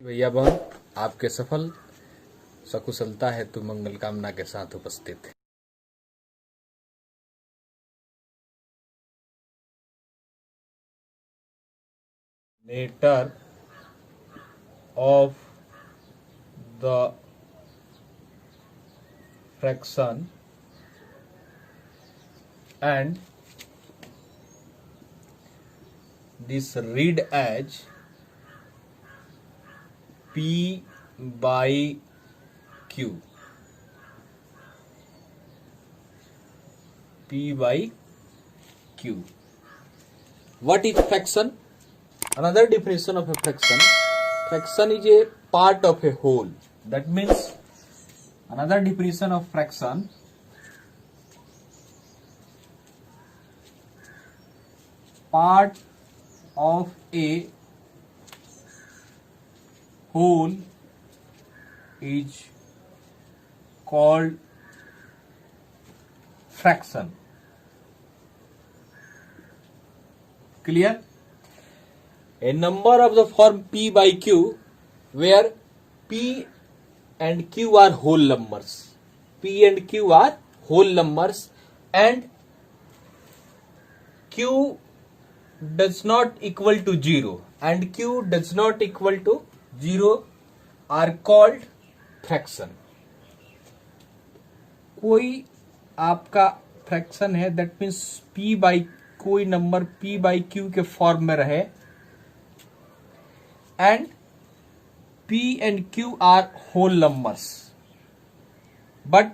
भैया बहन, आपके सफल सकुशलता हेतु मंगल कामना के साथ उपस्थित है। नेटर of the fraction and this read as P by Q. P by Q. What is fraction? Another definition of a fraction. Fraction is a part of a whole. That means another definition of fraction. Part of a whole is called fraction. Clear? A number of the form P by Q, where P and Q are whole numbers. P and Q are whole numbers, and Q does not equal to 0 and Q does not equal to 0 are called fraction. कोई आपका fraction है, that means P by कोई number P by Q के form में रहे and P and Q are whole numbers but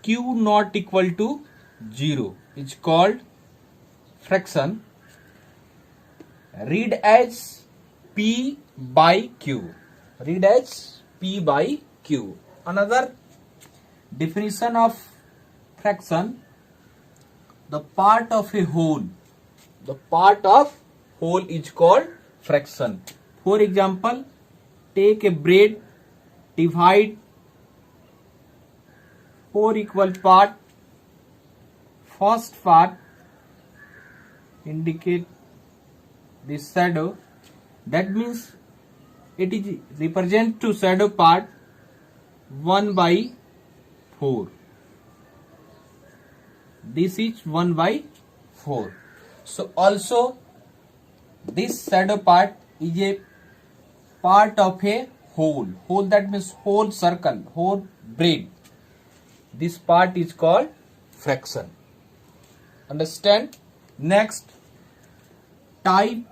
Q not equal to 0 is called fraction. Read as P by Q. Read as P by Q. Another definition of fraction: the part of a whole. The part of whole is called fraction. For example, take a bread, divide 4 equal part. First part indicate this shadow, that means it is represent to shadow part 1 by 4. This is 1 by 4. So also this shadow part is a part of a whole. Whole, that means whole circle, whole bread. This part is called fraction. Understand? Next type.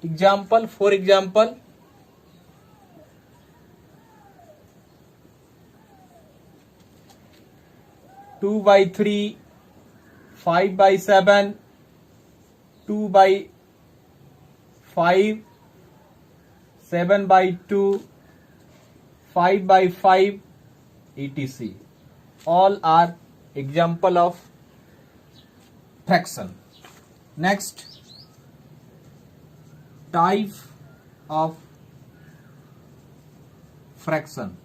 Example, for example, 2 by 3, 5 by 7, 2 by 5, 7 by 2, 5 by 5, etc. All are example of fraction. Next type of fraction.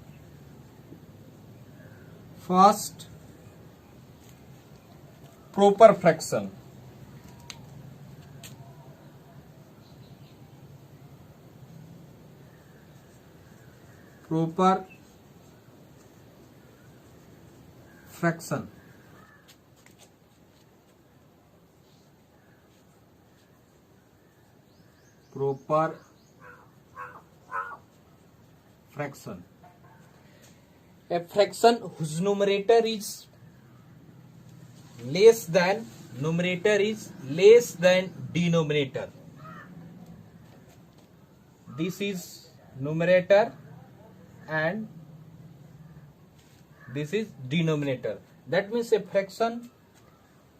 First, proper fraction. Proper fraction. Proper fraction. A fraction whose numerator is less than denominator. This is numerator and this is denominator. That means a fraction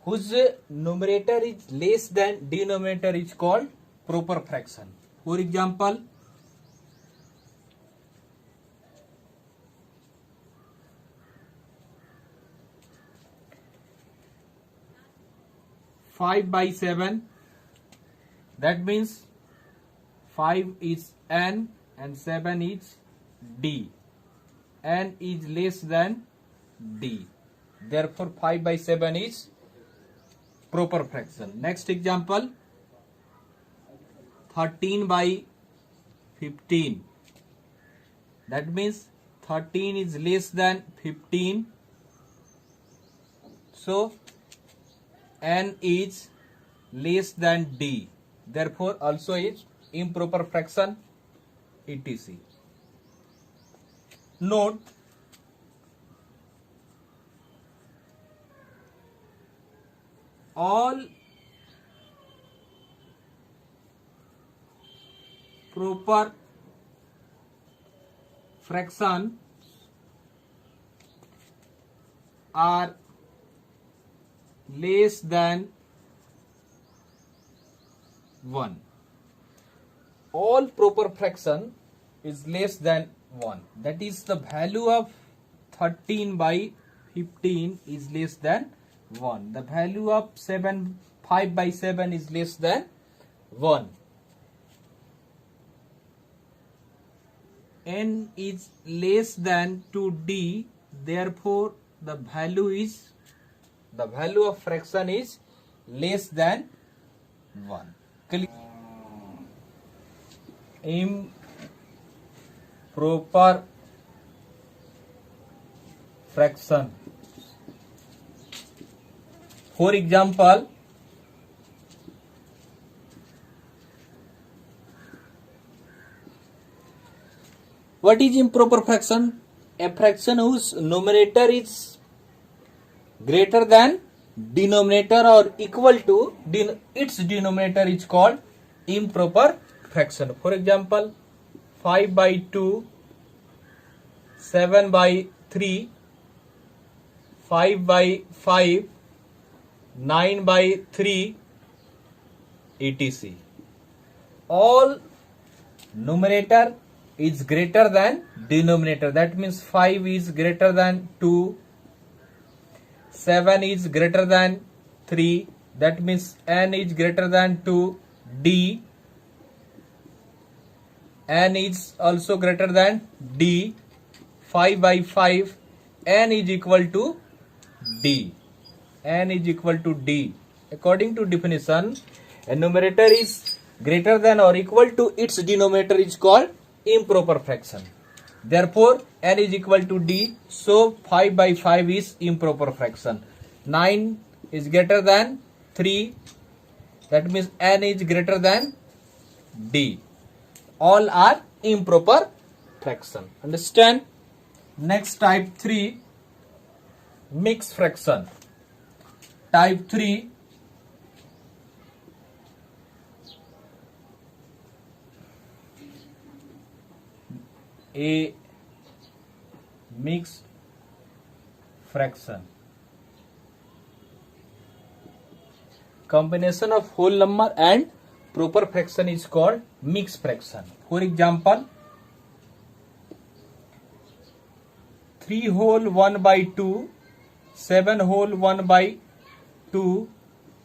whose numerator is less than denominator is called proper fraction. For example, five by 7, that means 5 is n and 7 is d. N is less than d. Therefore 5 by 7 is proper fraction. Next example, 13 by 15. That means 13 is less than 15. So n is less than d. Therefore also is improper fraction, etc. Note, all proper fractions are less than 1. All proper fraction is less than 1. That is, the value of 13 by 15 is less than 1. The value of 5 by 7 is less than 1. N is less than 2d, therefore the value of fraction is less than 1. Improper fraction. For example, what is improper fraction? A fraction whose numerator is greater than denominator or equal to its denominator is called improper fraction. For example, 5 by 2, 7 by 3, 5 by 5, 9 by 3, etc. All numerator is greater than denominator. That means 5 is greater than 2, 7 is greater than 3, that means n is greater than 2, d, n is also greater than d, 5 by 5, n is equal to d, n is equal to d. According to definition, a numerator is greater than or equal to its denominator is called improper fraction. Therefore, n is equal to d, so 5 by 5 is improper fraction. 9 is greater than 3, that means n is greater than d. All are improper fraction. Understand? Next, type 3, mixed fraction. Type 3, a mixed fraction. Combination of whole number and proper fraction is called mixed fraction. For example, 3 whole 1 by 2, 7 whole 1 by 2,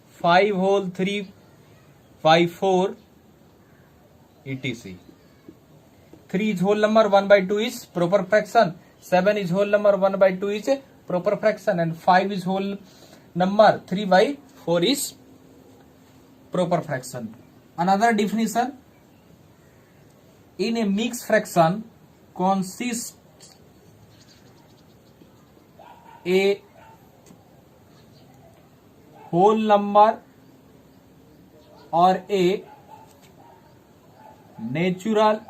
5 whole 3 by 4, etc. 3 is whole number, 1 by 2 is proper fraction, 7 is whole number, 1 by 2 is a proper fraction, and 5 is whole number, 3 by 4 is proper fraction. Another definition, in a mixed fraction consists a whole number or a natural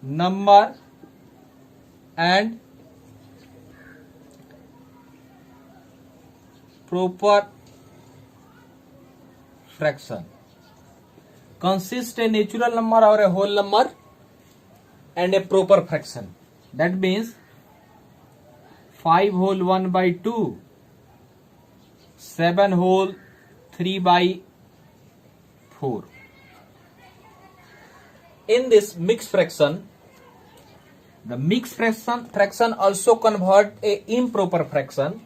number and proper fraction. Consists a natural number or a whole number and a proper fraction. That means 5 whole 1 by 2, 7 whole 3 by 4. In this mixed fraction, the mixed fraction also convert a improper fraction.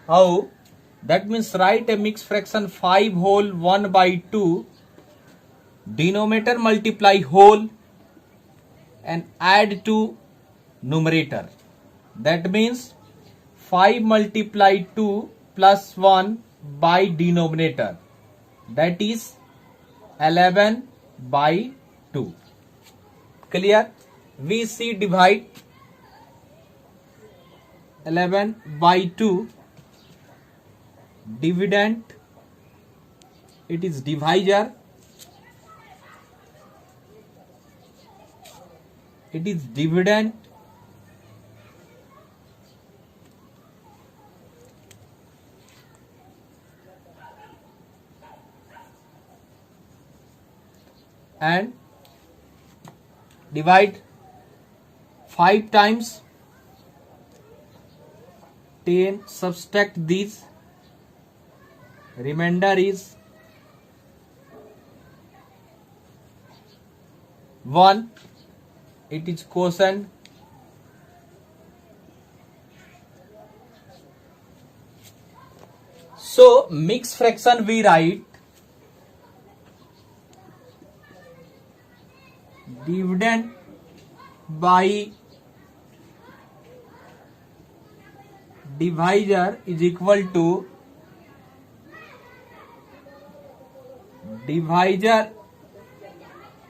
How? That means write a mixed fraction 5 whole 1 by 2, denominator multiply whole and add to numerator. That means 5 multiply 2 plus 1 by denominator, that is 11 by 2. Clear? We see divide 11 by 2. Dividend, it is divisor. It is dividend. And divide 5 times 10, subtract these, remainder is 1. It is quotient. So mixed fraction we write dividend by divisor is equal to divisor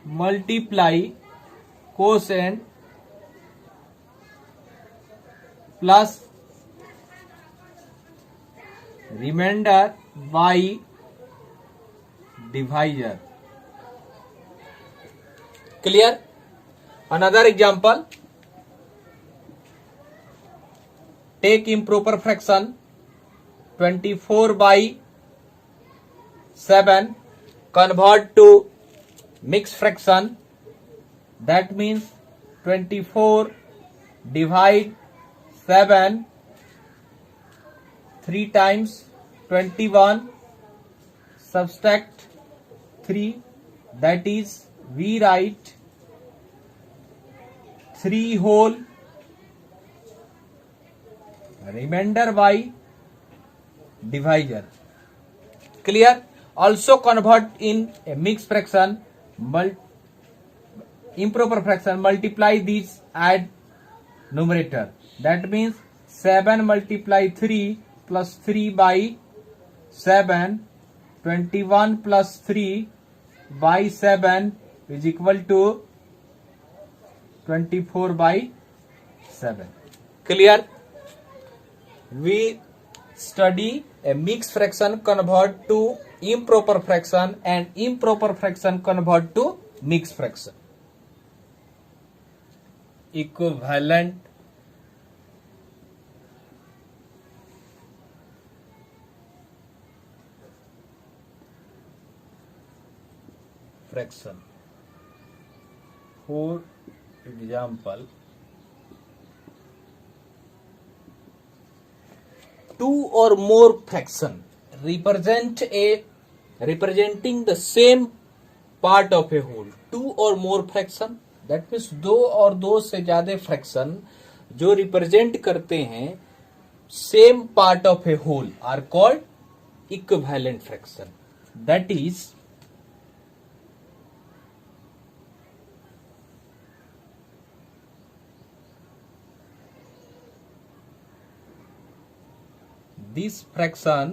multiply quotient plus remainder by divisor. Clear? Another example. Take improper fraction 24 by 7, convert to mixed fraction. That means 24 divide 7 3 times 21, subtract 3, that is we write 3 whole, remainder by divisor. Clear? Also convert in a mixed fraction, improper fraction, multiply these, add numerator. That means 7 multiply 3 plus 3 by 7, 21 plus 3 by 7 is equal to 24 by 7. Clear? We study a mixed fraction convert to improper fraction and improper fraction convert to mixed fraction. Equivalent fraction. For example, 2 or more fraction representing the same part of a whole. 2 or more fraction, that means 2 और 2 से ज्यादा fraction जो represent करते हैं same part of a whole are called equivalent fraction. That is this fraction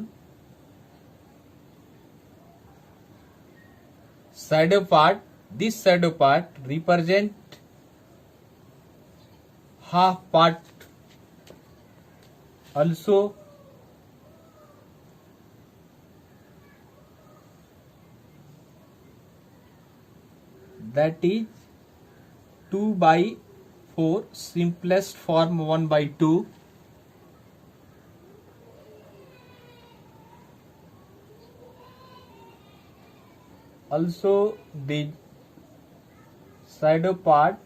shadow part, this shadow part represent half part also, that is 2 by 4, simplest form 1 by 2. Also the shadow part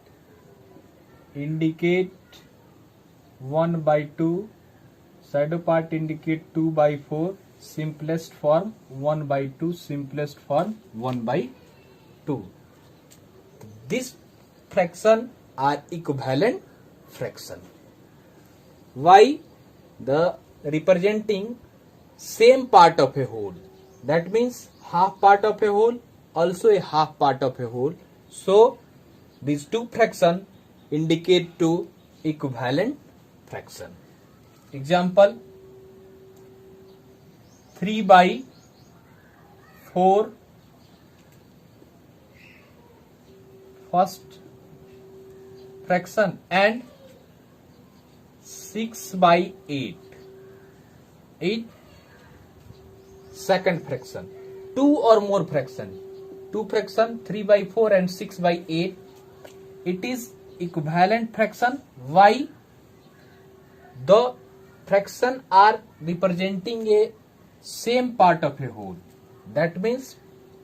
indicate 1 by 2, shadow part indicate 2 by 4, simplest form 1 by 2, simplest form 1 by 2. This fraction are equivalent fraction. Why? The representing same part of a whole, that means half part of a whole, also a half part of a whole. So these two fraction indicate to equivalent fraction. Example, 3 by 4 first fraction and 6 by 8 second fraction. Two or more fraction, 2 fraction, 3 by 4 and 6 by 8, it is equivalent fraction. Why? The fraction are representing a same part of a whole. That means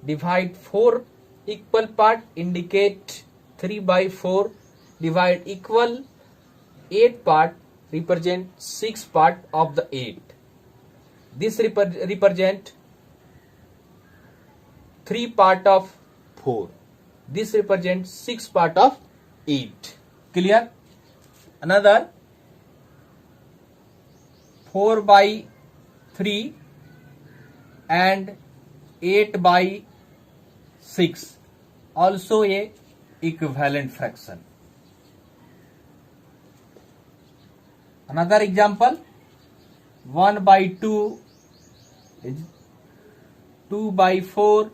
divide 4 equal part, indicate 3 by 4, divide equal 8 part, represent 6 part of the 8. This represent 3 part of 4. This represents 6 part of 8. Clear? Another 4 by 3 and 8 by 6, also a equivalent fraction. Another example, 1 by 2 is 2 by 4,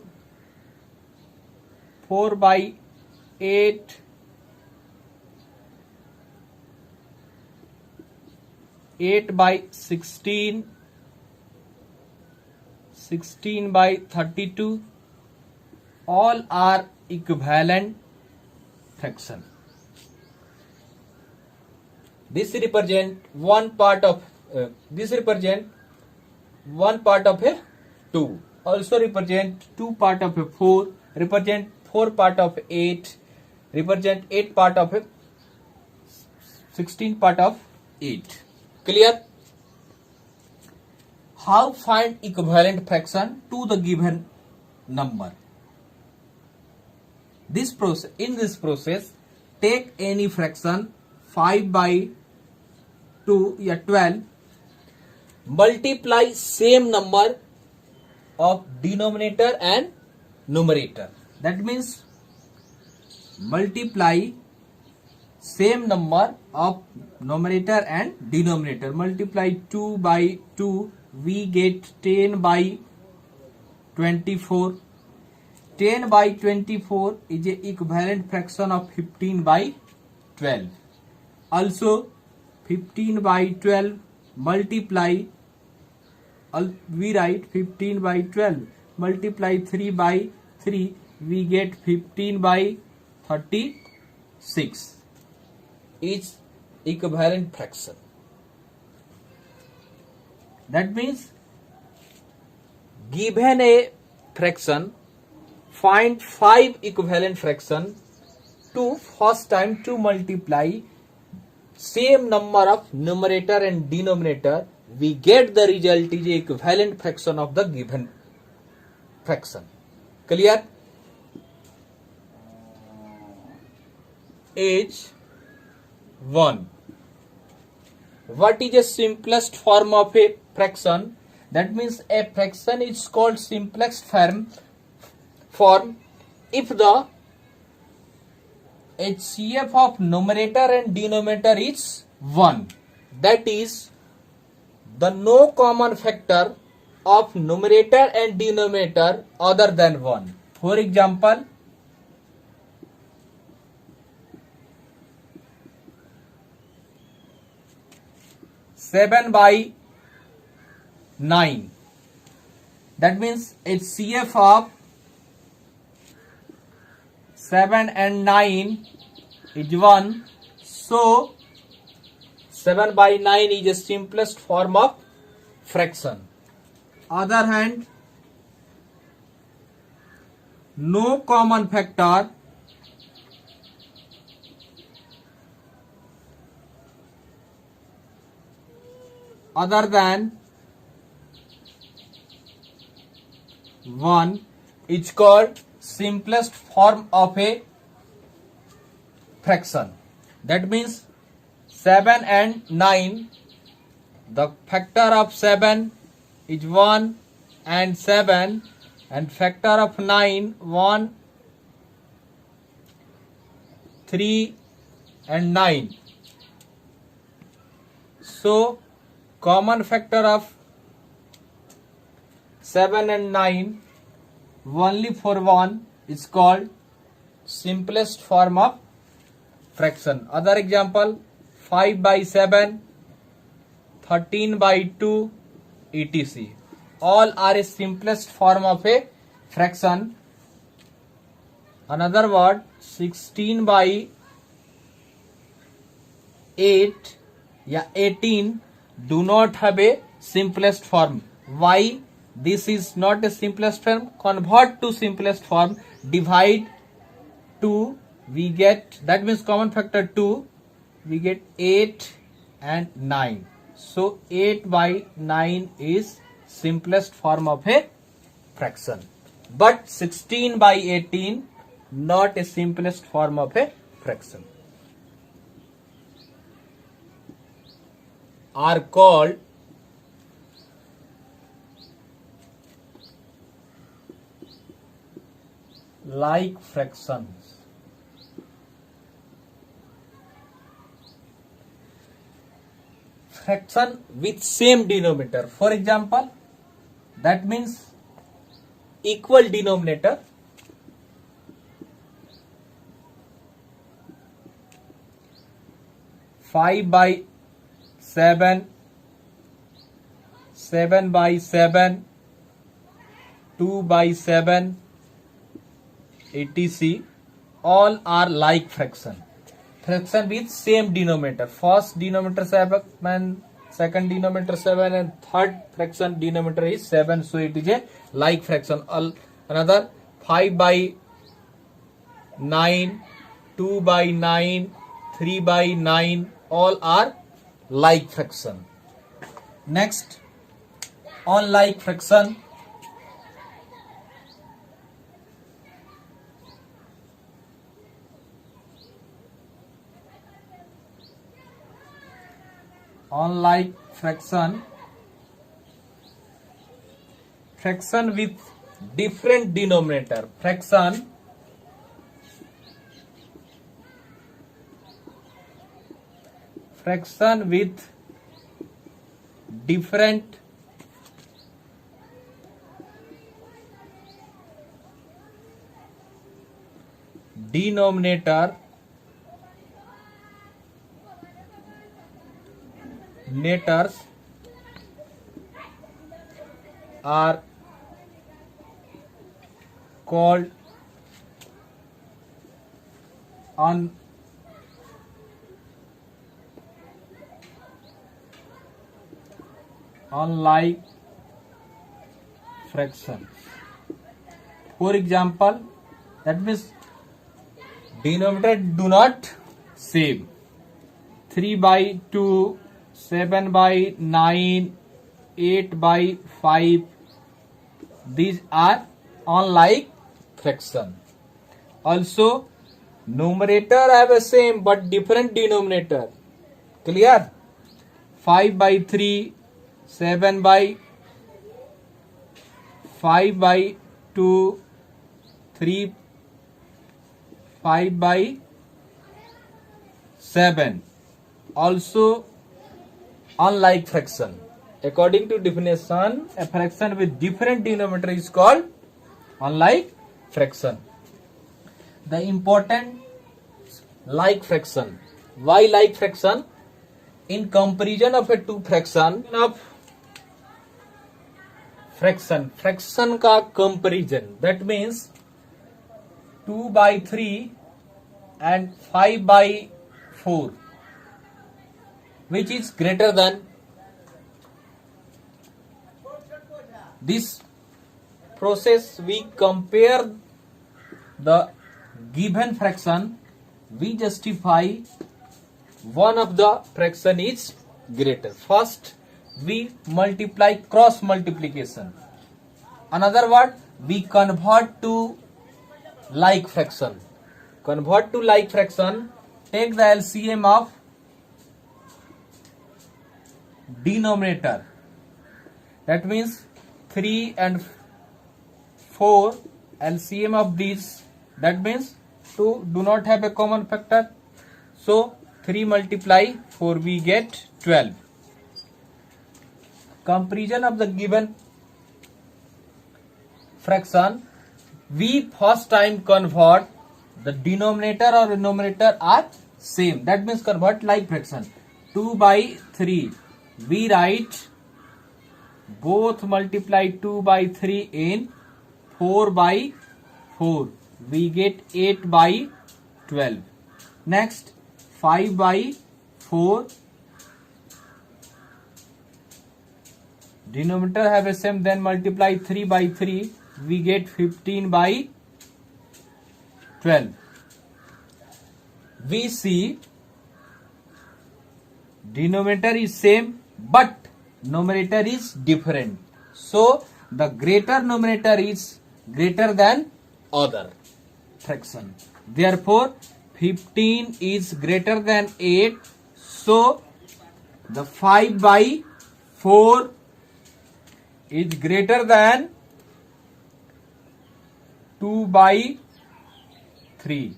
4 by 8, 8 by 16, 16 by 32, all are equivalent fraction. This represent one part of a 2, also represent 2 part of a 4, represent 4 part of 8, represent 8 part of a 16 part of 8. Clear? How find equivalent fraction to the given number? In this process, take any fraction 5 by 2 या 12, multiply same number of denominator and numerator. That means multiply same number of numerator and denominator. Multiply 2 by 2, we get 10 by 24. 10 by 24 is a equivalent fraction of 15 by 12. Also 15 by 12 multiply, we write 15 by 12 multiply 3 by 3, we get 15 by 36 is equivalent fraction. That means given a fraction, find 5 equivalent fraction to first time to multiply same number of numerator and denominator, we get the result is equivalent fraction of the given fraction. Clear? Age 1. What is the simplest form of a fraction? That means a fraction is called simplest form if the HCF of numerator and denominator is 1. That is, the no common factor of numerator and denominator other than 1. For example, 7 by 9. That means HCF of 7 and 9 is 1. So 7 by 9 is the simplest form of fraction. Other hand, no common factor other than 1 is called simplest form of a fraction. That means 7 and 9, the factor of 7 is 1 and 7, and factor of 9 1, 3 and 9. So common factor of 7 and 9 only for 1 is called simplest form of fraction. Other example, 5 by 7, 13 by 2, etc. All are a simplest form of a fraction. Another word, 16 by 8 या 18 do not have a simplest form. Why? This is not a simplest form. Convert to simplest form. Divide 2. We get, that means common factor 2. We get 8 and 9. So 8 by 9 is simplest form of a fraction. But 16 by 18 not a simplest form of a fraction. Are called like fractions. Fraction with same denominator. For example, that means equal denominator. Five by 7, 7 by 7, 2 by 7, etc. All are like fraction. Fraction with same denominator. First denominator 7, second denominator 7, and third fraction denominator is 7. So it is a like fraction. Another 5 by 9, 2 by 9, 3 by 9, all are like fraction. Next, unlike fraction. Unlike fraction. Fraction with different denominator. Fraction with different denominator are called unlike fraction. For example, that means denominator do not same. 3 by 2, 7 by 9, 8 by 5. These are unlike fraction. Also, numerator have a same but different denominator. Clear? 5 by 3, 7 by 5 by 2, 3 5 by 7. Also unlike fraction. According to definition, a fraction with different denominator is called unlike fraction. The important like fraction. Why like fraction? In comparison of a two fraction fraction का comparison, that means 2 by 3 and 5 by 4, which is greater than. This process we compare the given fraction, we justify one of the fraction is greater. First we multiply, cross multiplication. Another word, we convert to like fraction. Convert to like fraction, take the LCM of denominator. That means 3 and 4, LCM of these, that means 2 do not have a common factor. So 3 multiply 4, we get 12. Comparison of the given fraction, we first time convert the denominator or numerator are same, that means convert like fraction. 2 by 3 we write both multiply 2 by 3 in 4 by 4, we get 8 by 12. Next 5 by 4, denominator have a same, then multiply 3 by 3, we get 15 by 12. We see denominator is same but numerator is different, so the greater numerator is greater than other fraction. Therefore 15 is greater than 8, so the 5 by 4 is greater than 2 by 3.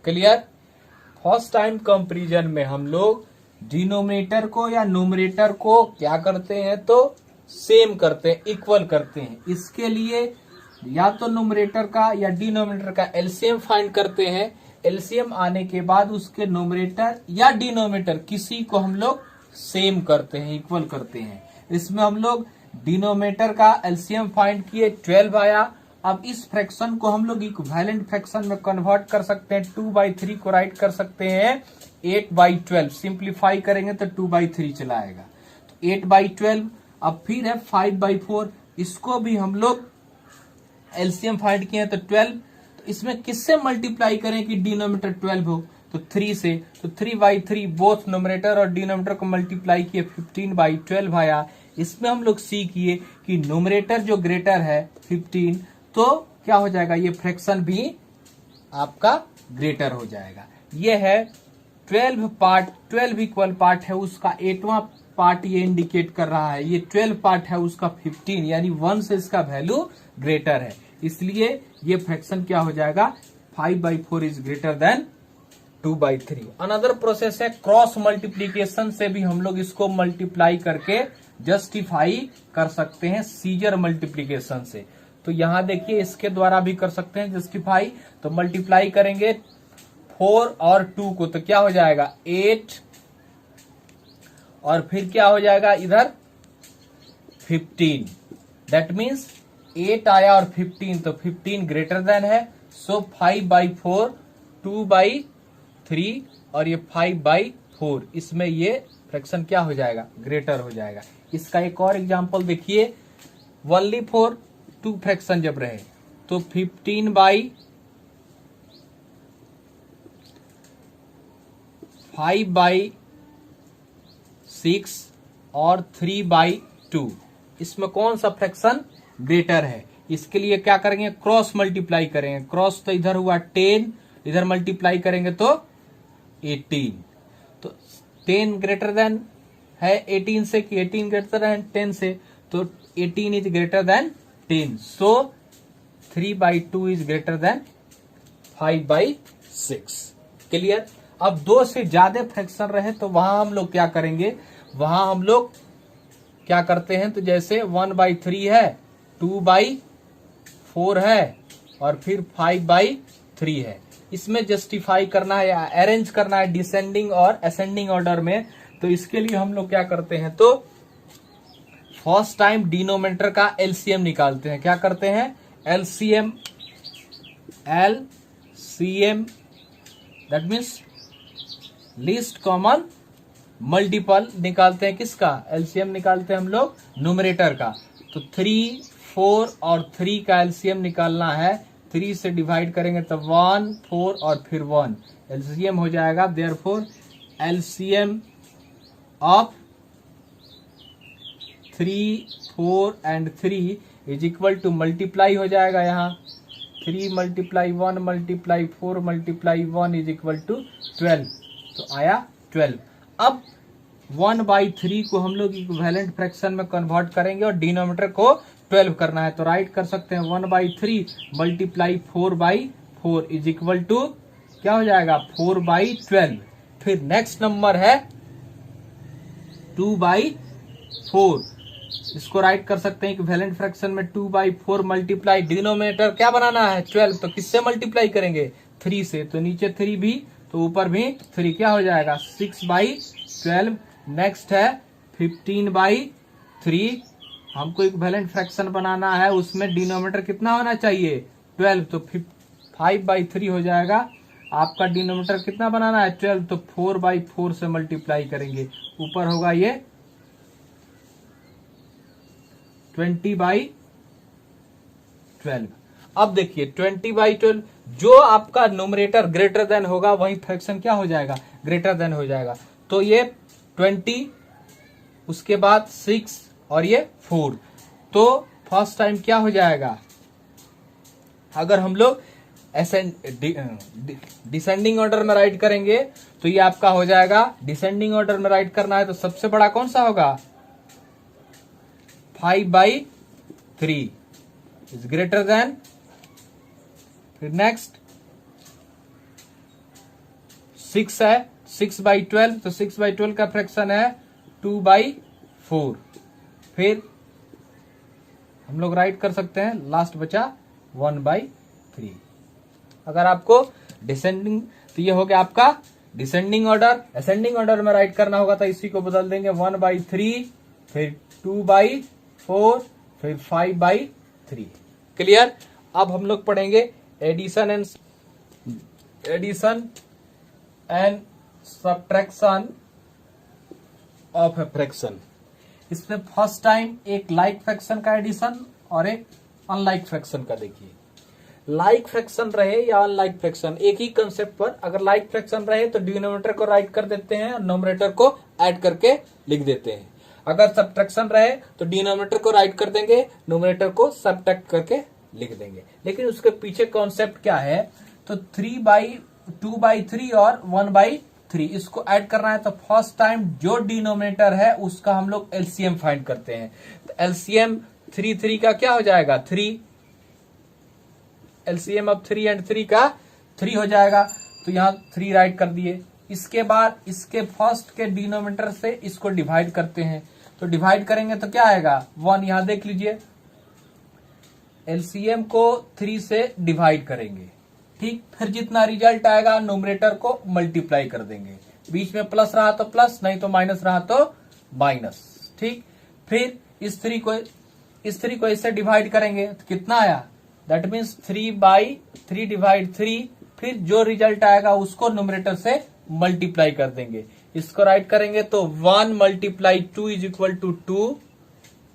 Clear? First time comparison में हम लोग denominator को या numerator को क्या करते हैं, तो सेम करते हैं, इक्वल करते हैं. इसके लिए या तो न्यूमरेटर का या डिनोमिनेटर का एलसीएम फाइंड करते हैं. एलसीएम आने के बाद उसके न्यूमरेटर या डिनोमिनेटर किसी को हम लोग सेम करते हैं, इक्वल करते हैं. इसमें हम लोग डिनोमिनेटर का एलसीएम फाइंड किए, 12 आया. अब इस फ्रैक्शन को हम लोग इक्विवेलेंट फ्रैक्शन में कन्वर्ट कर सकते हैं. 2 by 3 को राइट कर सकते हैं 8 by 12. सिंप्लीफाई करेंगे तो 2 by 3 चला आएगा, तो 8 by 12. अब फिर है 5 by 4, इसको भी हम लोग एलसीएम फाइंड किए तो 12. तो इसमें किससे मल्टीप्लाई करें कि डिनोमिनेटर 12 हो, तो 3 से. तो 3 by 3 बोथ न्यूमरेटर और डिनोमिनेटर को मल्टीप्लाई किए, 15 by 12 आया. इसमें हम लोग सीखिए कि न्यूमरेटर जो ग्रेटर है 15, तो क्या हो जाएगा, ये फ्रैक्शन भी आपका ग्रेटर हो जाएगा. ये है 12 पार्ट, 12 इक्वल पार्ट है उसका 8वां पार्ट ये इंडिकेट कर रहा है. ये 12 पार्ट है उसका 15, यानी 1 से इसका वैल्यू ग्रेटर है, इसलिए ये फ्रैक्शन क्या हो जाएगा, 5 by 4 is greater than 2 by 3. Another process है क्रॉस मल्टीप्लीकेशन से भी हम लोग इसको मल्टीप्लाई करके जस्टिफाई कर सकते हैं सीजर मल्टीप्लीकेशन से. तो यहां देखिए इसके द्वारा भी कर सकते हैं जस्टिफाई. तो मल्टीप्लाई करेंगे 4 और 2 को, तो क्या हो जाएगा 8, और फिर क्या हो जाएगा इधर 15. दैट मीन्स 8 आया और 15, तो 15 ग्रेटर देन है. सो 5 by 4, 2 by 3 और ये 5 by 4, इसमें ये फ्रैक्शन क्या हो जाएगा, ग्रेटर हो जाएगा. इसका एक और एग्जांपल देखिए, ओनली फॉर 2 फ्रैक्शन जब रहे तो 15 by 5 by 6 और 3 by 2, इसमें कौन सा फ्रैक्शन ग्रेटर है. इसके लिए क्या करेंगे, क्रॉस मल्टीप्लाई करेंगे. क्रॉस तो इधर हुआ 10, इधर मल्टीप्लाई करेंगे तो 18. तो 10 ग्रेटर देन है 18 से कि 18 ग्रेटर देन 10 से, तो 18 is greater than 10. So 3 by 2 is greater than 5 by 6. Clear? अब 2 से ज्यादा फ्रैक्शन रहे तो वहां हम लोग क्या करेंगे, वहां हम लोग क्या करते हैं, तो जैसे 1 by 3 है, 2 by 4 है और फिर 5 by 3 है. इसमें जस्टिफाई करना है या अरेंज करना है डिसेंडिंग और असेंडिंग ऑर्डर में. तो इसके लिए हम लोग क्या करते हैं, तो फर्स्ट टाइम डिनोमिनेटर का एलसीएम निकालते हैं. क्या करते हैं, LCM that means least common multiple निकालते हैं. किसका एलसीएम निकालते हैं हम लोग, न्यूमरेटर का. तो 3, 4 और 3 का एलसीएम निकालना है. 3 से डिवाइड करेंगे तो 1, 4 और फिर 1, एलसीएम हो जाएगा. Therefore LCM of 3, 4 and 3 is equal to multiply हो जाएगा. यहाँ 3 multiply 1 multiply 4 multiply 1 is equal to 12, तो आया 12. अब 1 by 3 को हम लोग इक्विवेलेंट फ्रैक्शन में कन्वर्ट करेंगे और डिनोमिनेटर को 12 करना है. तो राइट कर सकते हैं 1 by 3 multiply 4 by 4 is equal to क्या हो जाएगा, 4 by 12. फिर नेक्स्ट नंबर है 2 by 4, इसको राइट कर सकते हैं इक्विवेलेंट फ्रैक्शन में 2 by 4 मल्टीप्लाई डिनोमिनेटर क्या बनाना है 12, तो किससे मल्टीप्लाई करेंगे 3 से, तो नीचे 3 भी तो ऊपर भी 3, क्या हो जाएगा 6/12। नेक्स्ट है 15/3। हमको एक वैलेंट फ्रैक्शन बनाना है, उसमें डिनोमिनेटर कितना होना चाहिए 12, तो 5/3 हो जाएगा। आपका डिनोमिनेटर कितना बनाना है 12, तो 4/4 से मल्टीप्लाई करेंगे, ऊपर होगा ये 20/12। अब देखिए 20/12, जो आपका न्यूमरेटर ग्रेटर देन होगा वही फ्रैक्शन क्या हो जाएगा ग्रेटर देन हो जाएगा। तो ये 20, उसके बाद 6 और ये 4, तो फर्स्ट टाइम क्या हो जाएगा, अगर हम लोग डिसेंडिंग ऑर्डर में राइट करेंगे तो ये आपका हो जाएगा, डिसेंडिंग ऑर्डर में राइट करना है तो सबसे बड़ा कौन सा होगा 5/3 इज ग्रेटर देन, फिर नेक्स्ट 6 है 6/12, तो 6/12 का फ्रैक्शन है 2/4। फिर हम लोग राइट कर सकते हैं, लास्ट बचा 1/3। अगर आपको डिसेंडिंग, तो ये हो गया आपका डिसेंडिंग ऑर्डर। असेंडिंग ऑर्डर में राइट करना होगा तो इसी को बदल देंगे 1/3, फिर 2/4, फिर 5/3। क्लियर। अब हम लोग पढ़ेंगे addition and subtraction of a fraction. इसमें फर्स्ट टाइम एक लाइक फ्रैक्शन का एडिशन और एक अनलाइक फ्रैक्शन का। देखिए लाइक फ्रैक्शन रहे या अनलाइक फ्रैक्शन, एक ही कंसेप्ट पर, अगर लाइक फ्रैक्शन रहे तो डिनोमिनेटर को राइट कर देते हैं और नोमिनेटर को ऐड करके लिख देते हैं। अगर सब्ट्रैक्शन रहे तो डिनोमिनेटर को राइट कर देंगे, नोमिनेटर को सब्ट्रैक्ट करके लिख देंगे। लेकिन उसके पीछे कॉन्सेप्ट क्या है, तो 2/3 और 1/3 इसको ऐड करना है। तो फर्स्ट टाइम जो डिनोमिनेटर है उसका हम लोग एलसीएम फाइंड करते हैं। तो एलसीएम 3 का क्या हो जाएगा 3, एलसीएम अब 3 एंड 3 का 3 हो जाएगा, तो यहां 3 राइट कर दिए। इसके बाद इसके फर्स्ट के डिनोमिनेटर से इसको डिवाइड करते हैं, तो डिवाइड करेंगे तो क्या आएगा 1। यहां देख लीजिए एलसीएम को 3 से डिवाइड करेंगे, ठीक। फिर जितना रिजल्ट आएगा न्यूमरेटर को मल्टीप्लाई कर देंगे, बीच में प्लस रहा तो प्लस, नहीं तो माइनस रहा तो माइनस, ठीक। फिर इस 3 को इससे डिवाइड करेंगे तो कितना आया, दैट मीन्स 3/3 डिवाइड 3। फिर जो रिजल्ट आएगा उसको न्यूमरेटर से मल्टीप्लाई कर देंगे। इसको राइट करेंगे तो 1 × 2 is equal to 2,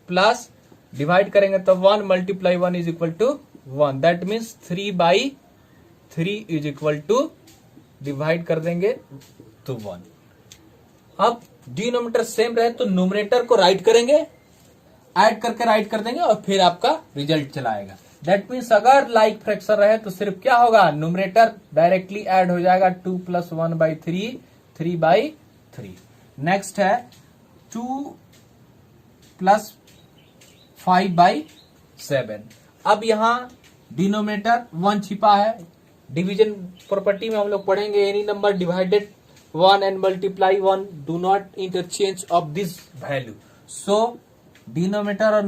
plus divide करेंगे तो 1 × 1 is equal to 1, that means 3/3 is equal to, divide कर देंगे तो 1। अब डिनोमिनेटर सेम रहे तो न्यूमरेटर को राइट करेंगे, ऐड करके राइट कर देंगे और फिर आपका रिजल्ट चलाएगा। दैट मीन्स अगर लाइक फ्रैक्शन रहे तो सिर्फ क्या होगा, न्यूमरेटर डायरेक्टली ऐड हो जाएगा 2 + 1/3, 3/3। नेक्स्ट है 2 + 5/7। अब यहां डिनोमिनेटर 1 छिपा है। डिवीजन प्रॉपर्टी में हम लोग पढ़ेंगे any number divided 1 and multiply 1 do not interchange of this value. So denominator और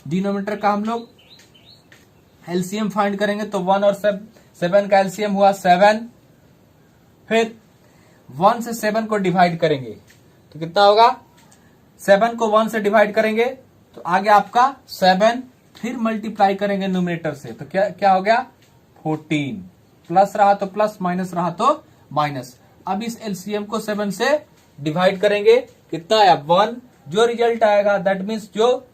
डिनोमिनेटर का हम लोग एलसीएम फाइंड करेंगे तो 1 और 7 का एलसीएम हुआ 7। फिर 1 से 7 को डिवाइड करेंगे तो कितना होगा, 7 को 1 से डिवाइड करेंगे तो आगे आपका 7, फिर मल्टीप्लाई करेंगे न्यूमरेटर से तो क्या हो गया 14, प्लस रहा तो प्लस, माइनस रहा तो माइनस। अब इस एलसीएम को 7 से डिवाइड करेंगे, कितना आया 1। जो रिजल्ट आएगा दैट मीन्स जो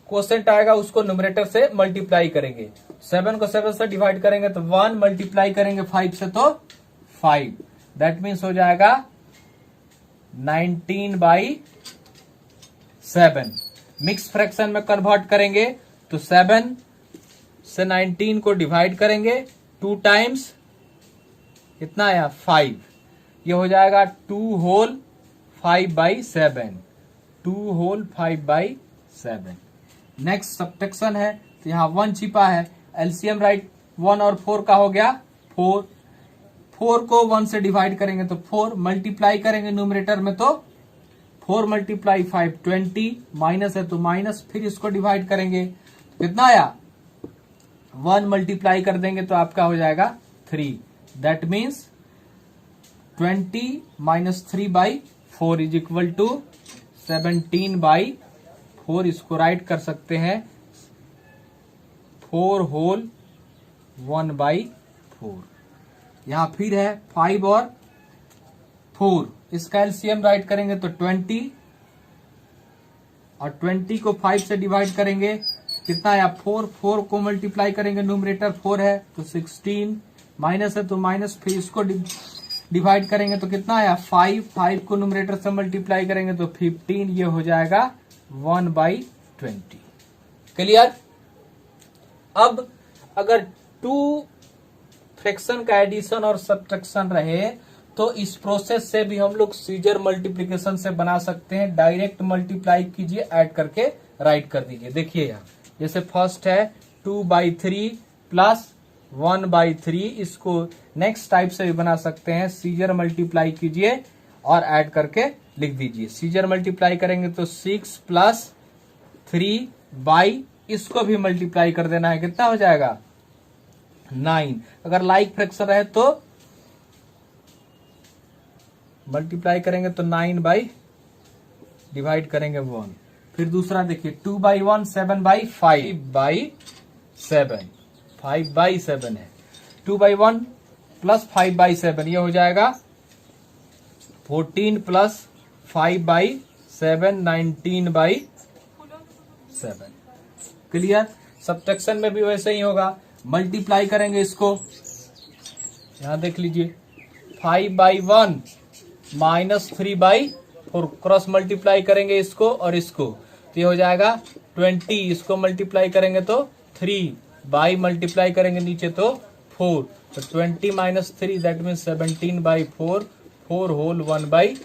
क्वोशेंट आएगा उसको न्यूमरेटर से मल्टीप्लाई करेंगे। 7 को 7 से डिवाइड करेंगे तो 1 मल्टीप्लाई करेंगे 5 से तो 5, दैट मीन्स हो जाएगा 19/7। मिक्स फ्रैक्शन में कन्वर्ट करेंगे तो 7 से 19 को डिवाइड करेंगे 2 टाइम्स, कितना आया 5। ये हो जाएगा 2 होल 5/7, 2 होल 5/7। नेक्स्ट सब्ट्रैक्शन है तो यहां 1 छिपा है, एलसीएम राइट 1 और 4 का हो गया 4। 4 को 1 से डिवाइड करेंगे तो 4, मल्टीप्लाई करेंगे न्यूमरेटर में तो 4 × 5 20, माइनस है तो माइनस, फिर इसको डिवाइड करेंगे कितना आया 1 मल्टीप्लाई कर देंगे तो आपका हो जाएगा 3। That means 20 minus 3/4 is equal to 17/4। इसको राइट कर सकते हैं 4 होल 1/4। यहां फिर है 5 और 4, इसका एलसीएम राइट करेंगे तो 20, और 20 को 5 से डिवाइड करेंगे कितना आया 4। 4 को मल्टीप्लाई करेंगे, न्यूमरेटर 4 है तो 16, माइनस है तो माइनस, फिर इसको डिवाइड करेंगे तो कितना आया 5। 5 को न्यूमरेटर से मल्टीप्लाई करेंगे तो 15, ये हो जाएगा 1/20। क्लियर। अब अगर 2 फ्रैक्शन का एडिशन और सब्ट्रैक्शन रहे तो इस प्रोसेस से भी हम लोग सीजर मल्टीप्लिकेशन से बना सकते हैं। डायरेक्ट मल्टीप्लाई कीजिए, ऐड करके राइट कर दीजिए। देखिए यहाँ जैसे फर्स्ट है 2/3 प्लस 1/3, इसको नेक्स्ट टाइप से भी बना सकते हैं। सीजर मल्टीप्लाई कीजिए और ऐड करके लिख दीजिए। सीजर मल्टीप्लाई करेंगे तो 6 प्लस 3/, इसको भी मल्टीप्लाई कर देना है, कितना हो जाएगा 9। अगर लाइक फ्रैक्शन रहे तो मल्टीप्लाई करेंगे तो 9 डिवाइड करेंगे 1। फिर दूसरा देखिए 2/1 7/5/7, 5/7 है। 2/1 प्लस 5/7, ये हो जाएगा 14 प्लस 5/7 19/7। क्लियर। सब्ट्रैक्शन में भी वैसे ही होगा, मल्टीप्लाई करेंगे इसको, यहां देख लीजिए 5/1 माइनस 3/4, क्रॉस मल्टीप्लाई करेंगे इसको और इसको तो ये हो जाएगा 20। इसको मल्टीप्लाई करेंगे तो 3, बाई मल्टीप्लाई करेंगे नीचे तो 4, तो 20 माइनस 3 दैट मीन 17/4, 4 होल 1/4।